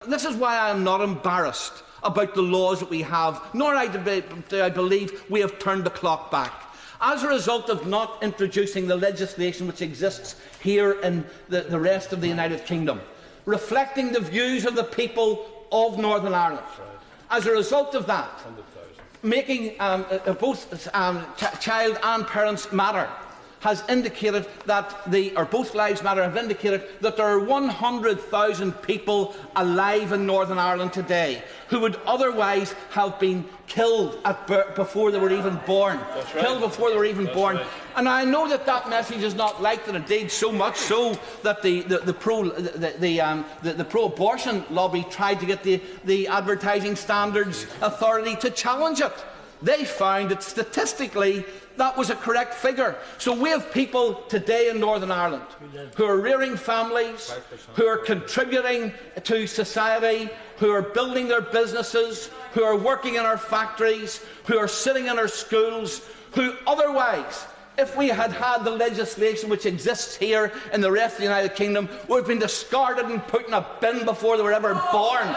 This is why I am not embarrassed about the laws that we have, nor do I believe we have turned the clock back. As a result of not introducing the legislation which exists here in the rest of the United Kingdom, reflecting the views of the people of Northern Ireland, as a result of that, making both child and parents matter, has indicated that both lives matter have indicated that there are 100,000 people alive in Northern Ireland today who would otherwise have been killed before they were even born. Killed before they were even born. Right. And I know that message is not liked, and indeed so much so that the pro-abortion lobby tried to get the Advertising Standards Authority to challenge it. They found that statistically that was a correct figure. So we have people today in Northern Ireland who are rearing families, who are contributing to society, who are building their businesses, who are working in our factories, who are sitting in our schools, who otherwise, if we had had the legislation which exists here in the rest of the United Kingdom, would have been discarded and put in a bin before they were ever born.